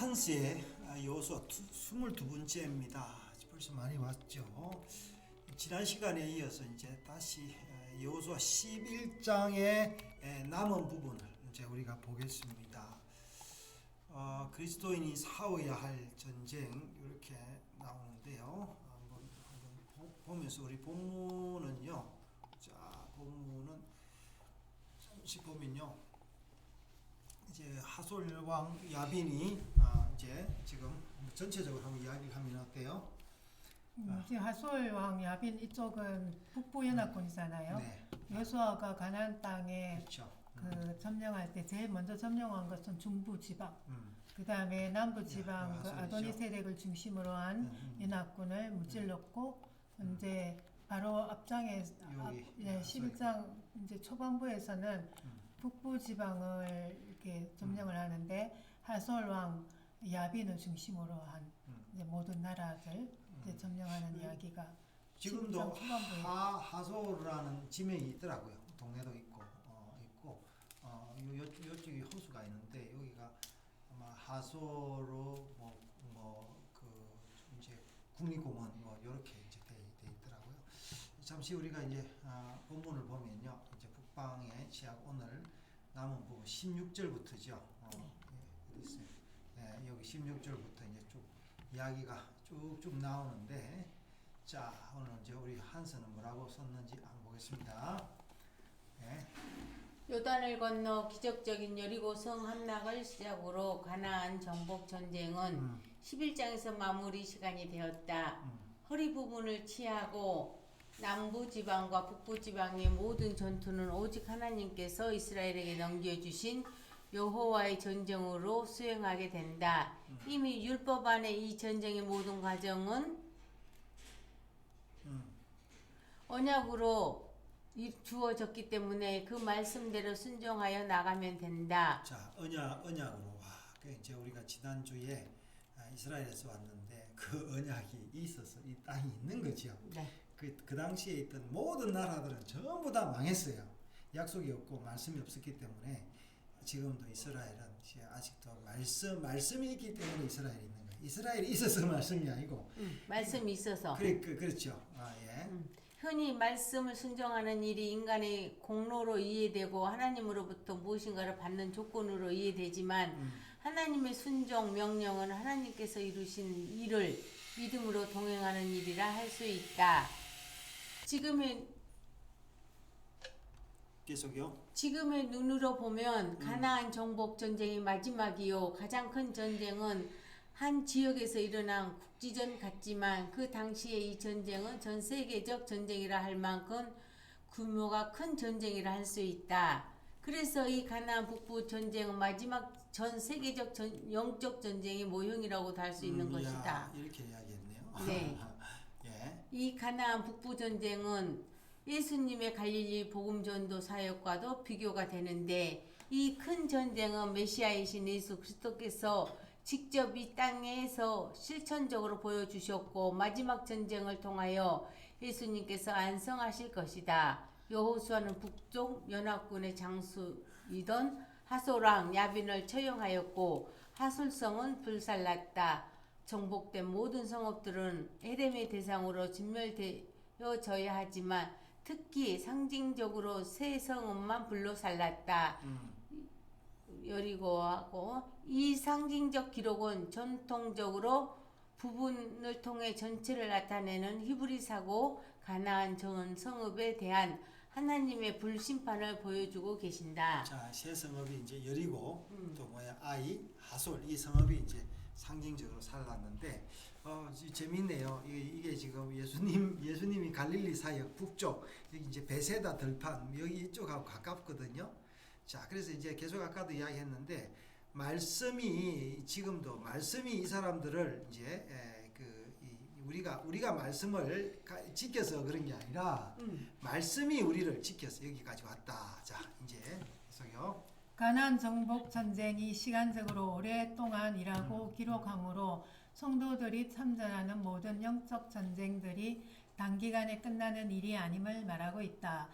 한스의 여호수아 22번째입니다. 벌써 많이 왔죠. 지난 시간에 이어서 이제 다시 여호수아 11장의 남은 부분을 이제 우리가 보겠습니다. 그리스도인이 싸워야 할 전쟁 이렇게 나오는데요. 한번 보면서 우리 본문은요. 자, 본문은 잠시 보면요. 이제 하솔 왕 야빈이 이제 지금 전체적으로 한번 이야기를 하면 어때요? 지금 하솔 왕 야빈 이쪽은 북부 연합군이잖아요. 네. 여호수아가 가나안 땅에 그렇죠. 그 점령할 때 제일 먼저 점령한 것은 중부 지방. 음. 그 다음에 남부 지방 그 하솔이죠. 아도니 세력을 중심으로 한 연합군을 무찔렀고 이제 바로 앞장에 여기 11장 이제 초반부에서는 북부 지방을 이렇게 점령을 하는데 하솔 왕 야빈을 중심으로 한 이제 모든 나라들 이제 점령하는 이야기가 지금도 11장 초반부에 하솔이라는 지명이 있더라고요. 동네도 있고 요쪽이 호수가 있는데 여기가 아마 하솔로 그 이제 국립공원 이렇게 이제 돼 있더라고요. 잠시 우리가 이제 본문을 보면요. 이제 북방의 지역 오늘 남은 부분 16절부터죠. 있어요. 네, 여기 16절부터 이제 쭉 이야기가 쭉쭉 나오는데 자, 오늘 이제 우리 한서는 뭐라고 썼는지 한번 보겠습니다. 네. 요단을 건너 기적적인 여리고 성 함락을 시작으로 가나안 정복 전쟁은 11장에서 마무리 시간이 되었다. 허리 부분을 취하고 남부 지방과 북부 지방의 모든 전투는 오직 하나님께서 이스라엘에게 넘겨주신 여호와의 전쟁으로 수행하게 된다. 이미 율법 안에 이 전쟁의 모든 과정은 언약으로 주어졌기 때문에 그 말씀대로 순종하여 나가면 된다. 자, 언약으로 이제 우리가 지난주에 이스라엘에서 왔는데 그 언약이 있어서 이 땅이 있는 거죠. 네. 그 당시에 있던 모든 나라들은 전부 다 망했어요. 약속이 없고 말씀이 없었기 때문에 지금도 이스라엘은 아직도 말씀이 있기 때문에 이스라엘이 있는 거예요. 이스라엘이 있어서 말씀이 아니고 말씀이 있어서. 그렇죠. 예. 흔히 말씀을 순종하는 일이 인간의 공로로 이해되고 하나님으로부터 무엇인가를 받는 조건으로 이해되지만 하나님의 순종 명령은 하나님께서 이루신 일을 믿음으로 동행하는 일이라 할 수 있다. 지금의 눈으로 보면 가나안 정복 전쟁이 마지막이요. 가장 큰 전쟁은 한 지역에서 일어난 국지전 같지만 그 당시에 이 전쟁은 전 세계적 전쟁이라 할 만큼 규모가 큰 전쟁이라 할 수 있다. 그래서 이 가나안 북부 전쟁은 마지막 전 세계적 영적 전쟁의 모형이라고도 할 수 있는 것이다. 이렇게 이야기했네요. 네. 예. 이 가나안 북부 전쟁은 예수님의 갈릴리 복음 전도 사역과도 비교가 되는데 이 큰 전쟁은 메시아이신 예수 그리스도께서 직접 이 땅에서 실천적으로 보여주셨고 마지막 전쟁을 통하여 예수님께서 안성하실 것이다. 여호수아는 북쪽 연합군의 장수이던 하솔왕 야빈을 처형하였고 하솔성은 불살랐다. 정복된 모든 성읍들은 에돔의 대상으로 진멸되어져야 하지만 특히 상징적으로 세 성읍만 불로살랐다. 여리고하고 이 상징적 기록은 전통적으로 부분을 통해 전체를 나타내는 히브리사고 가나안 전 성읍에 대한 하나님의 불심판을 보여주고 계신다. 자, 세 성읍이 이제 여리고 또 아이, 하솔 이 성읍이 이제 상징적으로 살았는데 재밌네요. 이게 지금 예수님이 갈릴리 사역 북쪽 여기 이제 베세다 들판 여기 이쪽하고 가깝거든요. 자, 그래서 이제 계속 아까도 이야기했는데 지금도 말씀이 이 사람들을 이제 우리가 말씀을 지켜서 그런 게 아니라 말씀이 우리를 지켜서 여기까지 왔다. 자, 이제 계속요. 가나안 정복 전쟁이 시간적으로 오랫동안 일하고 기록함으로 성도들이 참전하는 모든 영적 전쟁들이 단기간에 끝나는 일이 아님을 말하고 있다.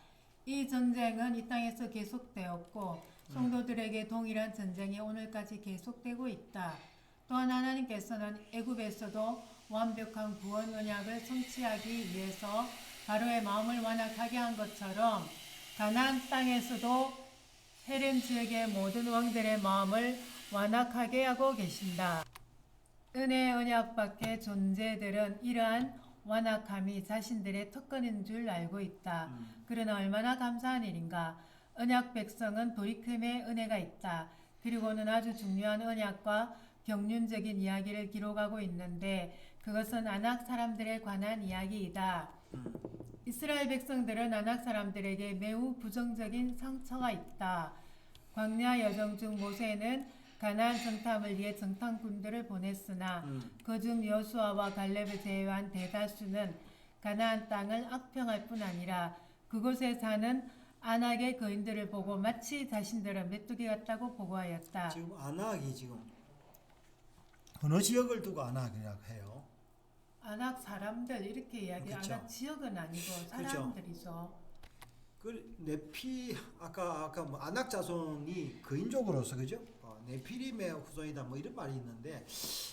이 전쟁은 이 땅에서 계속되었고 성도들에게 동일한 전쟁이 오늘까지 계속되고 있다. 또한 하나님께서는 애굽에서도 완벽한 구원 언약을 성취하기 위해서 바로의 마음을 완악하게 한 것처럼 가나안 땅에서도 헤렘 지역의 모든 왕들의 마음을 완악하게 하고 계신다. 은혜의 언약 밖의 존재들은 이러한 완악함이 자신들의 특권인 줄 알고 있다. 그러나 얼마나 감사한 일인가. 언약 백성은 돌이킴의 은혜가 있다. 그리고는 아주 중요한 언약과 경륜적인 이야기를 기록하고 있는데 그것은 아낙 사람들에 관한 이야기이다. 이스라엘 백성들은 아낙 사람들에게 매우 부정적인 상처가 있다. 광야 여정 중 모세는 가나안 정탐을 위해 정탐꾼들을 보냈으나 그중 여수아와 갈렙을 제외한 대다수는 가나안 땅을 악평할 뿐 아니라 그곳에 사는 아낙의 거인들을 보고 마치 자신들은 메뚜기 같다고 보고하였다. 지금 아낙이 지금 어느 지역을 두고 아낙이라고 해요? 아낙 사람들 이렇게 이야기. 그쵸. 아낙 지역은 아니고 사람들이죠. 그 네피 아까 뭐 아낙 자손이 거인족으로서 그죠? 네피림의 후손이다 뭐 이런 말이 있는데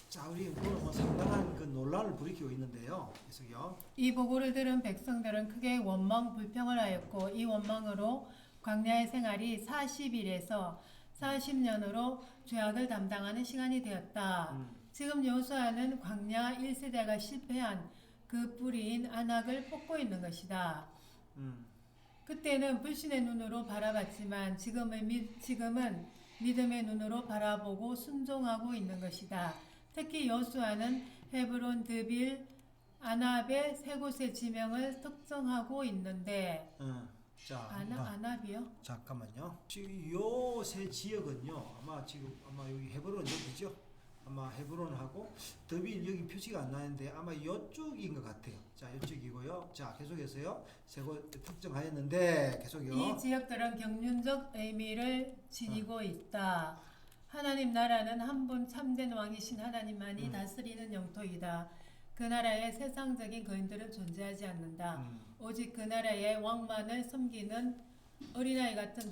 자 우리 오늘 뭐 상당한 그 논란을 불이키고 있는데요. 계속요. 이 보고를 들은 백성들은 크게 원망 불평을 하였고 이 원망으로 광야의 생활이 40일에서 40년으로 죄악을 담당하는 시간이 되었다. 지금 여호수아는 광야 1세대가 실패한 그 뿌리인 아낙을 뽑고 있는 것이다. 그때는 불신의 눈으로 바라봤지만 지금은 믿음의 눈으로 바라보고 순종하고 있는 것이다. 특히 여호수아는 헤브론, 드빌, 아납의 세 곳의 지명을 특정하고 있는데 자 아납이요? 잠깐만요. 지금 요 세 지역은요 아마 여기 헤브론 여기죠. 아마 헤브론하고 더빌 여기 표시가 안 나는데 아마 이쪽인 것 같아요. 자 이쪽이고요. 자 계속해서요. 세 곳 특정하였는데 계속요. 이 지역들은 경륜적 의미를 지니고 있다. 하나님 나라는 한 분 참된 왕이신 하나님만이 다스리는 영토이다. 그 나라에 세상적인 거인들은 존재하지 않는다. 오직 그 나라의 왕만을 섬기는 어린아이 같은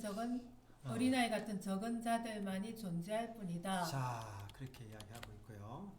적은 자들만이 존재할 뿐이다. 자 그렇게 이야기하고 있고요.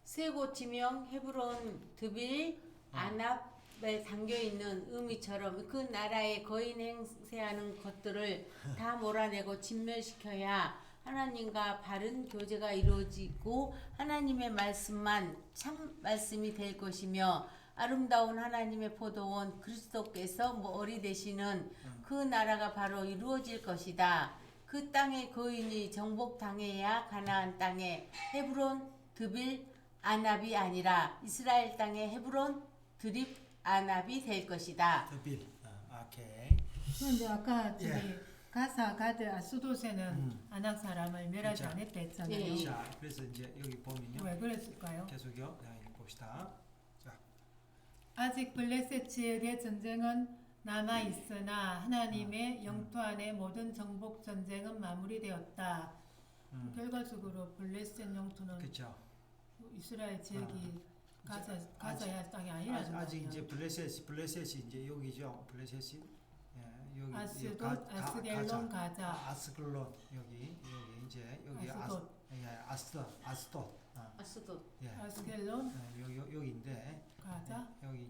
세 곳 지명 헤브론, 드빌, 아납에 담겨 있는 의미처럼 그 나라의 거인 행세하는 것들을 다 몰아내고 진멸시켜야 하나님과 바른 교제가 이루어지고 하나님의 말씀만 참 말씀이 될 것이며 아름다운 하나님의 포도원 그리스도께서 머리 되시는 그 나라가 바로 이루어질 것이다. 그 땅의 거인이 정복당해야 가나안 땅에 헤브론, 드빌, 아납이 아니라 이스라엘 땅의 헤브론, 드립, 아납이 될 것이다. 더빌. 오케이. 그런데 아까 저기 예. 가사 가드 아수도세는 아낙 사람을 멸하지 그렇죠. 않았다 했잖아요. 예. 자 그래서 이제 여기 보면요. 왜 그랬을까요? 계속요. 봅시다. 자 아직 블레셋 지역의 전쟁은 남아 있으나 하나님의 영토 안의 모든 정복 전쟁은 마무리되었다. 결과적으로 블레셋 영토는 그렇죠. 이스라엘 지역이 가자야 땅이 아니라잖아요. 아직 이제 블레셋이 이제 여기죠. 블레셋이 여기 아스돗, 아스겔론, 가자. 아스글론 여기 이제 여기 아스돗. 아스돗. 아스돗. 예. 아스겔론, 여기인데 가자. 여기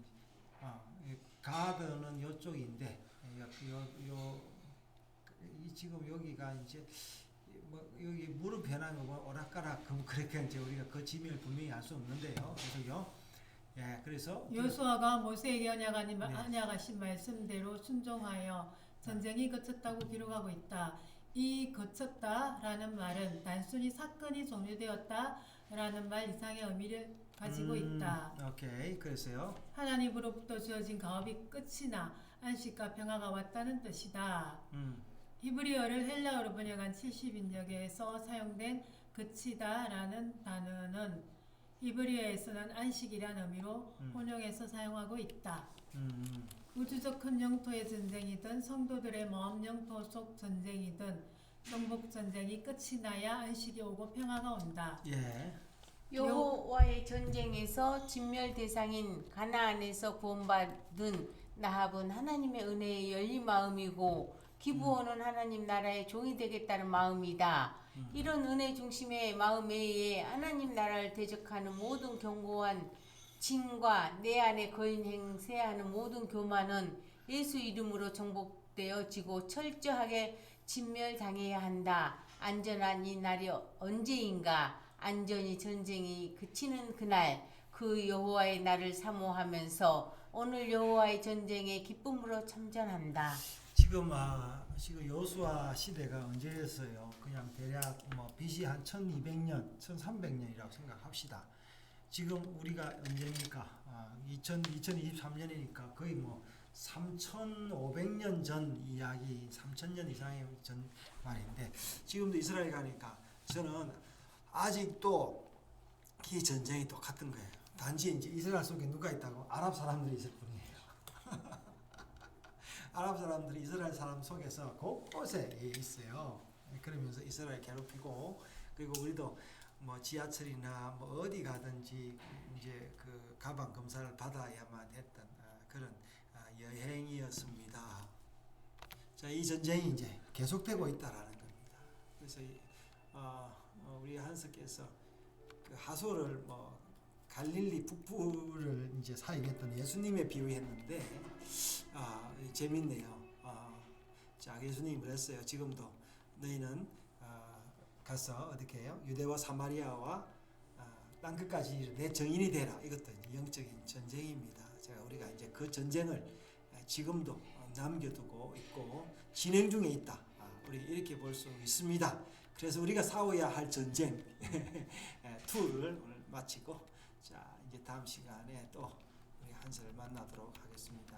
가드는 이쪽인데 지금 여기가 이제 뭐 여기 무릎 변한 거 오락가락 그러니까 이제 우리가 그 지명을 분명히 알 수 없는데요. 그래서요. 예, 그래서 여호수아가 모세에게 네. 언약하신 말씀대로 순종하여 전쟁이 그쳤다고 기록하고 있다. 이 그쳤다라는 말은 단순히 사건이 종료되었다라는 말 이상의 의미를 가지고 있다. 오케이, 그래서요. 하나님으로부터 주어진 가업이 끝이나 안식과 평화가 왔다는 뜻이다. 히브리어를 헬라어로 번역한 70인역에서 사용된 그치다라는 단어는 히브리어에서는 안식이란 의미로 혼용해서 사용하고 있다. 우주적 큰 영토의 전쟁이든 성도들의 마음 영토 속 전쟁이든 정복 전쟁이 끝이 나야 안식이 오고 평화가 온다. 예. 여호와의 전쟁에서 진멸 대상인 가나안에서 구원받은 나합은 하나님의 은혜에 열린 마음이고 기브온은 하나님 나라의 종이 되겠다는 마음이다. 이런 은혜 중심의 마음에 의해 하나님 나라를 대적하는 모든 견고한 진과 내 안에 거인 행세하는 모든 교만은 예수 이름으로 정복되어지고 철저하게 진멸당해야 한다. 안전한 이 날이 언제인가? 안전히 전쟁이 그치는 그날, 그 여호와의 날을 사모하면서 오늘 여호와의 전쟁에 기쁨으로 참전한다. 지금 여호수아 시대가 언제였어요? 그냥 대략 뭐 BC 한 1200년, 1300년이라고 생각합시다. 지금 우리가 언제입니까? 2023년이니까 거의 뭐 3500년 전 이야기, 3000년 이상의 전 말인데 지금도 이스라엘 가니까 저는 아직도 이 전쟁이 똑같은 거예요. 단지 이제 이스라엘 속에 누가 있다고? 아랍 사람들이 있을 뿐이에요. 아랍 사람들이 이스라엘 사람 속에서 곳곳에 있어요. 그러면서 이스라엘 괴롭히고, 그리고 우리도 뭐 지하철이나 뭐 어디 가든지 이제 그 가방 검사를 받아야만 했던 그런 여행이었습니다. 자, 이 전쟁이 이제 계속되고 있다라는 겁니다. 그래서 우리 한석께서 그 하소를 뭐 갈릴리 북부를 이제 사역했던 예수님에 비유했는데 재밌네요. 자, 예수님이 그랬어요. 지금도 너희는 가서 어떻게 해요? 유대와 사마리아와 땅끝까지 내 증인이 되라. 이것도 영적인 전쟁입니다. 제가 우리가 이제 그 전쟁을 지금도 남겨두고 있고 진행 중에 있다. 우리 이렇게 볼 수 있습니다. 그래서 우리가 싸워야 할 전쟁 2를 오늘 마치고, 자, 이제 다음 시간에 또 우리 한설을 만나도록 하겠습니다.